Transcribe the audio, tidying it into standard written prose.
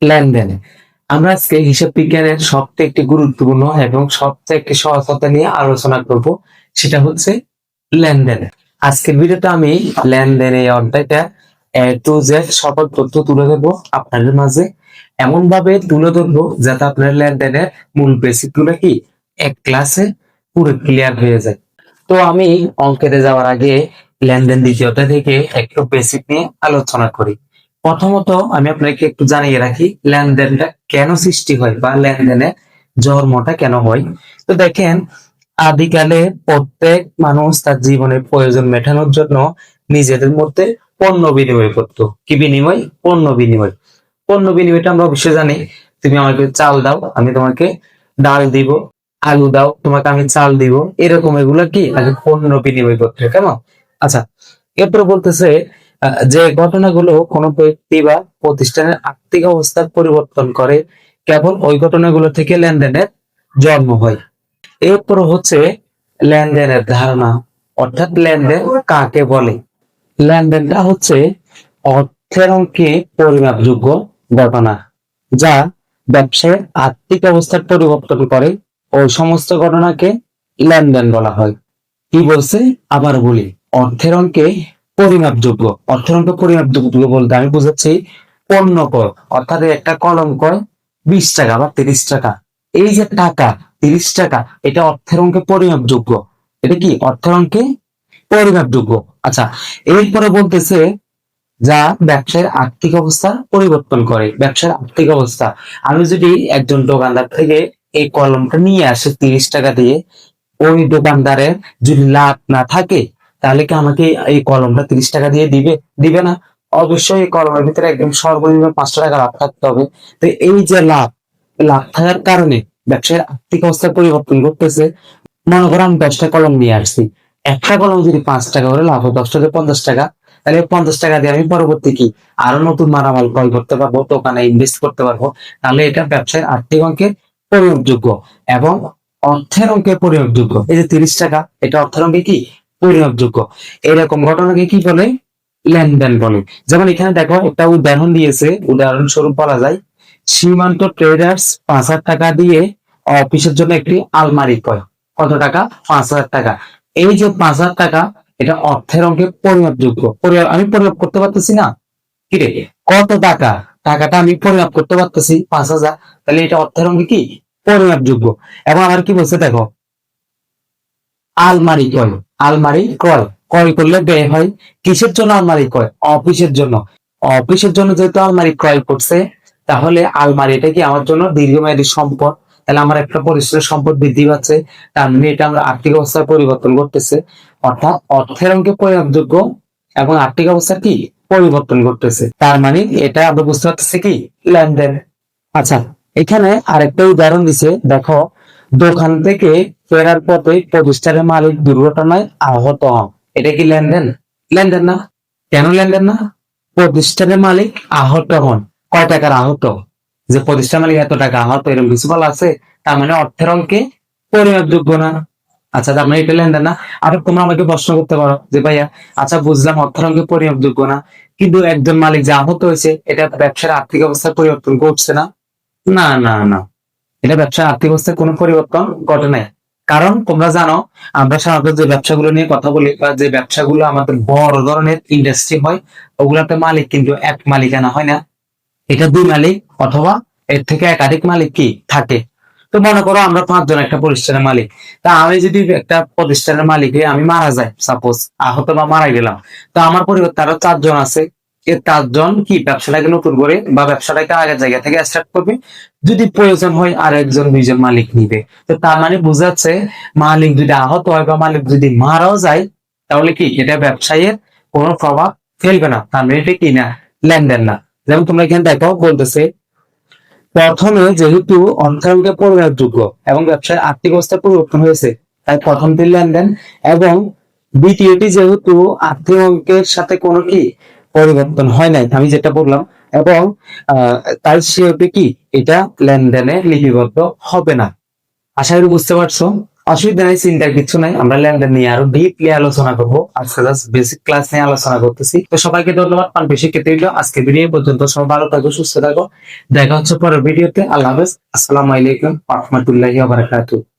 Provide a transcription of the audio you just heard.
লেনদেনে আমরা আজকে হিসাব বিজ্ঞানের সবচেয়ে একটি গুরুত্বপূর্ণ এবং সবচেয়ে একটি সহজ কথা নিয়ে আলোচনা করব, সেটা হচ্ছে লেনদেন। আজকের ভিডিওতে আমি লেনদেন এই অধ্যায়টা এ টু জেড সকল তথ্য তুলে ধরবো আপনাদের মাঝে, এমন ভাবে তুলে ধরবো যাতে আপনার লেনদেনের মূল বেসিক গুলো কি এক ক্লাসে পুরো ক্লিয়ার হয়ে যায়। তো আমি অঙ্কেতে যাওয়ার আগে লেনদেন দ্বিতীয় অধ্যায় থেকে একটু বেসিক নিয়ে আলোচনা করি। প্রথমত আমি আপনাকে একটু জানিয়ে রাখি লেনদেনটা কেন সৃষ্টি হয় বা লেনদেনের জন্মটা কেন হয়। তো দেখেন, আদিকালে প্রত্যেক মানুষ তার জীবনের প্রয়োজন মেটানোর জন্য নিজেদের মধ্যে পণ্য বিনিময় করতো। কি বিনিময়? পণ্য বিনিময়। পণ্য বিনিময়টা আমরা অবশ্যই জানি। তুমি আমাকে চাল দাও, আমি তোমাকে ডাল দিব। আলু দাও, তোমাকে আমি চাল দিব। এরকম এগুলো কি আগে পণ্য বিনিময় করতে হয়, কেমন? আচ্ছা, এরপরে বলতেছে যে ঘটনাগুলো কোনো ব্যক্তি বা প্রতিষ্ঠানের আর্থিক অবস্থার পরিবর্তন করে, কেবল ওই ঘটনাগুলো থেকে লেনদেনের জন্ম হয়। এরপর হচ্ছে লেনদেনের ধারণা, অর্থাৎ লেনদেন কাকে বলে। লেনদেনটা হচ্ছে অর্থের অঙ্কে পরিমাপযোগ্য ঘটনা, যা ব্যবসায়ের আর্থিক অবস্থার পরিবর্তন করে। ওই সমস্ত ঘটনাকে লেনদেন বলা হয়। কি বলছে? আবার বলি, অর্থের অঙ্কে পরিমাপযোগ্য। অর্থের অঙ্কে পরিমাপযোগ্য বলতে আমি বুঝাচ্ছি পণ্য ক্রয়, অর্থাৎ একটা কলম ক্রয় 20 টাকা বা 30 টাকা। এই যে টাকা 30 টাকা, এটা অর্থের অঙ্কে পরিমাপযোগ্য। এটা কি অর্থের অঙ্কে পরিমাপযোগ্য? আচ্ছা, এরপরে বলতেছে যা ব্যবসায়ের আর্থিক অবস্থা পরিবর্তন করে। ব্যবসার আর্থিক অবস্থা, আমি যদি একজন দোকানদার থেকে এই কলমটা নিয়ে আসে 30 টাকা দিয়ে, ওই দোকানদারের যদি লাভ না থাকে, তাহলে কি আমাকে এই কলমটা 30 টাকা দিয়ে দিবে? দিবে না। অবশ্যই এই কলমের ভিতরে একদম সর্বনিম্ন 5 টাকা লাভ থাকতে হবে। তো এই যে লাভ, লাভ থাকার কারণে ব্যবসায়ের আর্থিক অবস্থা পরিবর্তন করতেছে। মনে করো আমি 10টা কলম নিয়ে আসছি, একটা কলম যদি 5 টাকা করে লাভ হয়, 10টাতে 50 টাকা, তাহলে 50 টাকা দিয়ে আমি পরবর্তী কি আরো নতুন মালামাল ক্রয় করতে পারবো, দোকানে ইনভেস্ট করতে পারবো। তাহলে এটা ব্যবসায়ের আর্থিক অঙ্কে পরিমাপযোগ্য এবং অর্থের অঙ্কে পরিমাপযোগ্য। এই যে 30 টাকা, এটা অর্থের অঙ্কে কি পরিমাপযোগ্য। এরকম ঘটনাকে কি বলে? লেনদেন বলে। যেমন এখানে দেখো একটা উদাহরণ দিয়েছে, উদাহরণস্বরূপ বলা যায় সীমান্ত ট্রেডার্স 5,000 টাকা দিয়ে অফিসের জন্য একটি আলমারি ক্রয়। কত টাকা? 5,000 টাকা। এই যে 5,000 টাকা, এটা অর্থের অঙ্কে পরিমাপযোগ্য। আমি পরিমাপ করতে পারতেছি না, কিরে কত টাকা, টাকাটা আমি পরিমাপ করতে পারতেছি 5,000, তাহলে এটা অর্থের অঙ্কে কি পরিমাপযোগ্য। এবং আবার কি বলছে দেখো, আলমারি ক্রয়, আলমারি ক্রয় ক্রয় করলে ব্যয় হয়। কিসের জন্য আলমারি ক্রয়? অফিসের জন্য। অফিসের জন্য যেহেতু আলমারি ক্রয় করছে, তাহলে আলমারিটা কি আমার জন্য দীর্ঘমেয়াদী সম্পদ। তাহলে আমার একটা পরিশ্রমের সম্পদ বৃদ্ধি পাচ্ছে, তার মানে এটা আমরা আর্থিক অবস্থার পরিবর্তন করতেছে। অর্থাৎ অর্থের অঙ্কে পরিমাপযোগ্য এবং আর্থিক অবস্থা কি পরিবর্তন করতেছে। তার মানে এটা আমরা বুঝতে পারতেছি কি লেনদেন। আচ্ছা, এখানে আরেকটা উদাহরণ দিছে, দেখো দোকান থেকে ফেরার পথে প্রতিষ্ঠানের মালিক দুর্ঘটনায় আহত হন। এটা কি লেনদেন? লেনদেন না। কেন লেনদেন না? প্রতিষ্ঠানের মালিক আহত হন। কয় টাকার আহত? যে প্রতিষ্ঠান মালিক এত টাকা আহত, এরকম কিছু বলা আছে? তার মানে অর্থের অঙ্কে পরিমাপযোগ্য না। আচ্ছা, তার মানে এটা লেনদেন না। আর তোমরা আমাকে প্রশ্ন করতে পারো যে ভাইয়া, আচ্ছা বুঝলাম অর্থের অঙ্কে পরিমাপযোগ্য না, কিন্তু একজন মালিক যে আহত হয়েছে, এটা ব্যবসার আর্থিক অবস্থার পরিবর্তন করছে না। না না না, এটা ব্যবসার আর্থিক অবস্থায় কোনো পরিবর্তন ঘটে নাই। কারণ তোমরা জানো, আমরা সাধারণত যে ব্যবসাগুলো নিয়ে কথা বলি বা যে ব্যবসাগুলো আমাদের বড় ধরনের ইন্ডাস্ট্রি হয়, ওগুলাতে মালিক কিন্তু এক মালিকানা হয় না, এটা দুই মালিক অথবা এর থেকে একাধিক মালিক কি থাকে। তো মনে করো আমরা 5 জন একটা প্রতিষ্ঠানের মালিক। তা আমি যদি একটা প্রতিষ্ঠানের মালিকে আমি মারা যাই, সাপোজ আহত বা মারা গেলাম, তো আমার পরিবর্তে আরো 4 জন আছে। এই 4 জন কি ব্যবসাটাকে নতুন করে বা ব্যবসাটাকে আগের জায়গা থেকে স্টার্ট করবে। যদি প্রয়োজন হয় আর একজন 2 জন মালিক নিবে। তো তার মানে বোঝাচ্ছে মালিক যদি আহত হয় বা মালিক যদি মারাও যায়, তাহলে কি এটা ব্যবসায়ের কোনো প্রভাব ফেলবে না। তার মানে এটা কি না লেনদেন না। যেমন তোমরা এখানে দেখো বলতেছে, প্রথমে যেহেতু অর্থায়নকে পরিমাপযোগ্য এবং ব্যবসার আর্থিক অবস্থা পরিবর্তন হয়েছে, তাই প্রথমটি লেনদেন। এবং দ্বিতীয়টি যেহেতু আর্থিক অঙ্কের সাথে কোনো কি পরিবর্তন হয় নাই, আমি যেটা বললাম, এবং আহ তাই সেহেতু কি এটা লেনদেনে লিপিবদ্ধ হবে না। আশা করি বুঝতে পারছো। অসুবিধা নেই, চিন্তার কিছু নাই, আমরা লেনদেন নিয়ে আরো ডিপলি আলোচনা করবো। আজকে জাস্ট বেসিক ক্লাস নিয়ে আলোচনা করতেছি। তো সবাইকে ধন্যবাদ, পান বেশি খেতে হইলো। আজকে ভিডিও পর্যন্ত, সবাই ভালো থাকো, সুস্থ থাকো। দেখা হচ্ছে পরের ভিডিওতে। আল্লাহ হাফেজ, আসসালামু আলাইকুম ওয়া রাহমাতুল্লাহি ওয়া বারাকাতুহু।